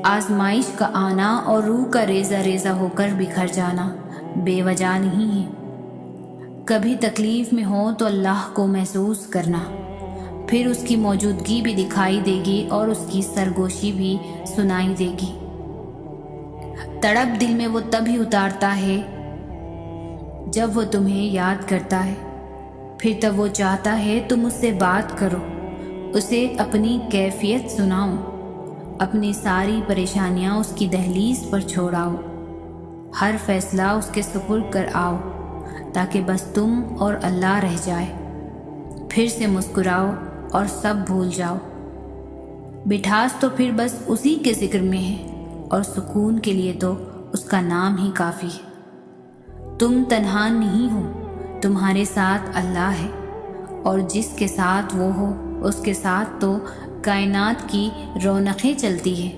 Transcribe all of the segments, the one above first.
آزمائش کا آنا اور روح کا ریزہ ریزہ ہو کر بکھر جانا بے وجہ نہیں ہے۔ کبھی تکلیف میں ہو تو اللہ کو محسوس کرنا، پھر اس کی موجودگی بھی دکھائی دے گی اور اس کی سرگوشی بھی سنائی دے گی۔ تڑپ دل میں وہ تبھی اتارتا ہے جب وہ تمہیں یاد کرتا ہے، پھر تب وہ چاہتا ہے تم اس سے بات کرو، اسے اپنی کیفیت سناؤ، اپنی ساری پریشانیاں اس کی دہلیز پر چھوڑاؤ، ہر فیصلہ اس کے سپرد کر آؤ تاکہ بس تم اور اللہ رہ جائے۔ پھر سے مسکراؤ اور سب بھول جاؤ۔ مٹھاس تو پھر بس اسی کے ذکر میں ہے، اور سکون کے لیے تو اس کا نام ہی کافی ہے۔ تم تنہا نہیں ہو، تمہارے ساتھ اللہ ہے، اور جس کے ساتھ وہ ہو اس کے ساتھ تو کائنات کی رونقیں چلتی ہے۔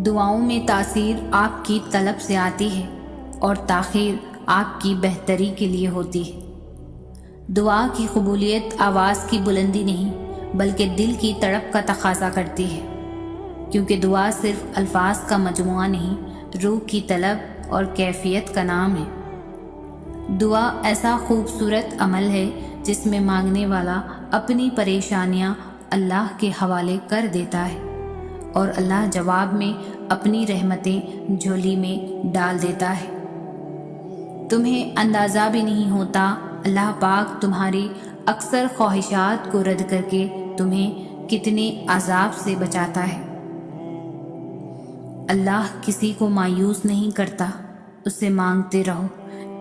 دعاؤں میں تاثیر آپ کی طلب سے آتی ہے اور تاخیر آپ کی بہتری کے لیے ہوتی ہے۔ دعا کی قبولیت آواز کی بلندی نہیں بلکہ دل کی تڑپ کا تقاضا کرتی ہے، کیونکہ دعا صرف الفاظ کا مجموعہ نہیں، روح کی طلب اور کیفیت کا نام ہے۔ دعا ایسا خوبصورت عمل ہے جس میں مانگنے والا اپنی پریشانیاں اللہ کے حوالے کر دیتا ہے اور اللہ جواب میں اپنی رحمتیں جھولی میں ڈال دیتا ہے۔ تمہیں اندازہ بھی نہیں ہوتا اللہ پاک تمہاری اکثر خواہشات کو رد کر کے تمہیں کتنے عذاب سے بچاتا ہے۔ اللہ کسی کو مایوس نہیں کرتا، اس سے مانگتے رہو،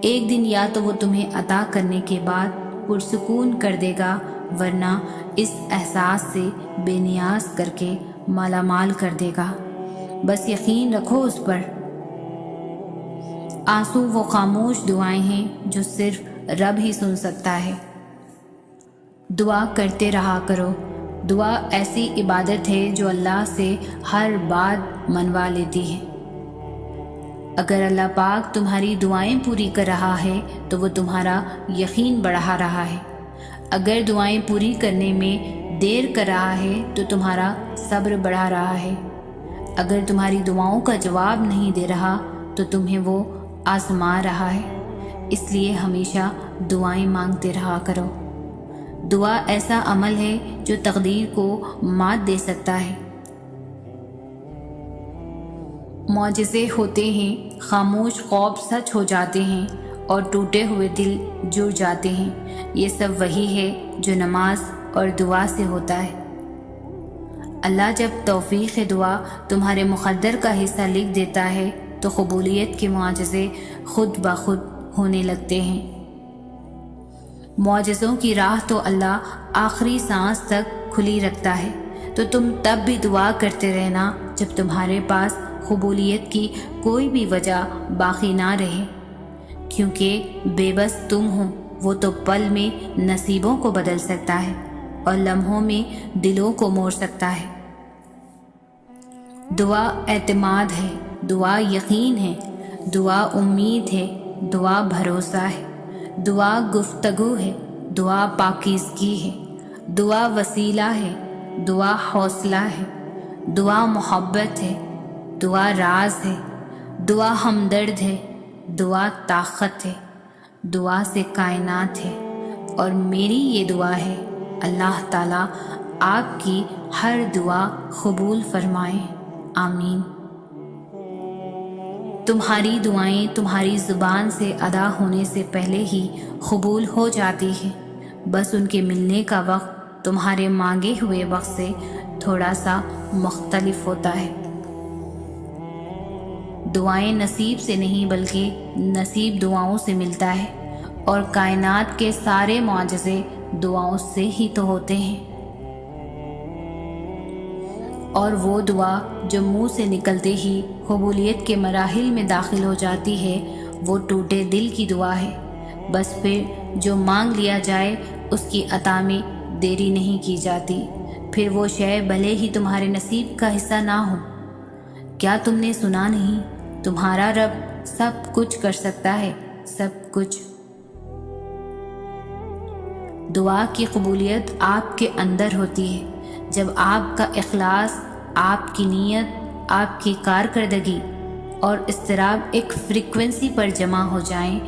ایک دن یا تو وہ تمہیں عطا کرنے کے بعد پرسکون کر دے گا، ورنہ اس احساس سے بے نیاز کر کے مالا مال کر دے گا۔ بس یقین رکھو اس پر۔ آنسو وہ خاموش دعائیں ہیں جو صرف رب ہی سن سکتا ہے۔ دعا کرتے رہا کرو۔ دعا ایسی عبادت ہے جو اللہ سے ہر بات منوا لیتی ہے۔ اگر اللہ پاک تمہاری دعائیں پوری کر رہا ہے تو وہ تمہارا یقین بڑھا رہا ہے۔ اگر دعائیں پوری کرنے میں دیر کر رہا ہے تو تمہارا صبر بڑھا رہا ہے۔ اگر تمہاری دعاؤں کا جواب نہیں دے رہا تو تمہیں وہ آزما رہا ہے۔ اس لیے ہمیشہ دعائیں مانگتے رہا کرو۔ دعا ایسا عمل ہے جو تقدیر کو مات دے سکتا ہے۔ معجزے ہوتے ہیں، خاموش خواب سچ ہو جاتے ہیں اور ٹوٹے ہوئے دل جڑ جاتے ہیں۔ یہ سب وہی ہے جو نماز اور دعا سے ہوتا ہے۔ اللہ جب توفیق دعا تمہارے مقدر کا حصہ لکھ دیتا ہے تو قبولیت کے معجزے خود بخود ہونے لگتے ہیں۔ معجزوں کی راہ تو اللہ آخری سانس تک کھلی رکھتا ہے، تو تم تب بھی دعا کرتے رہنا جب تمہارے پاس قبولیت کی کوئی بھی وجہ باقی نہ رہے، کیونکہ بے بس تم ہو، وہ تو پل میں نصیبوں کو بدل سکتا ہے اور لمحوں میں دلوں کو موڑ سکتا ہے۔ دعا اعتماد ہے، دعا یقین ہے، دعا امید ہے، دعا بھروسہ ہے، دعا گفتگو ہے، دعا پاکیزگی ہے، دعا وسیلہ ہے، دعا حوصلہ ہے، دعا محبت ہے، دعا راز ہے، دعا ہمدرد ہے، دعا طاقت ہے، دعا سے کائنات ہے۔ اور میری یہ دعا ہے اللہ تعالیٰ آپ کی ہر دعا قبول فرمائے، آمین۔ تمہاری دعائیں تمہاری زبان سے ادا ہونے سے پہلے ہی قبول ہو جاتی ہیں، بس ان کے ملنے کا وقت تمہارے مانگے ہوئے وقت سے تھوڑا سا مختلف ہوتا ہے۔ دعائیں نصیب سے نہیں بلکہ نصیب دعاؤں سے ملتا ہے، اور کائنات کے سارے معجزے دعاؤں سے ہی تو ہوتے ہیں۔ اور وہ دعا جو منہ سے نکلتے ہی قبولیت کے مراحل میں داخل ہو جاتی ہے وہ ٹوٹے دل کی دعا ہے۔ بس پھر جو مانگ لیا جائے اس کی عطا میں دیری نہیں کی جاتی، پھر وہ شے بھلے ہی تمہارے نصیب کا حصہ نہ ہو۔ کیا تم نے سنا نہیں؟ تمہارا رب سب کچھ کر سکتا ہے، سب کچھ۔ دعا کی قبولیت آپ کے اندر ہوتی ہے، جب آپ کا اخلاص آپ کی نیت، آپ کی کارکردگی اور اضطراب ایک فریکوینسی پر جمع ہو جائیں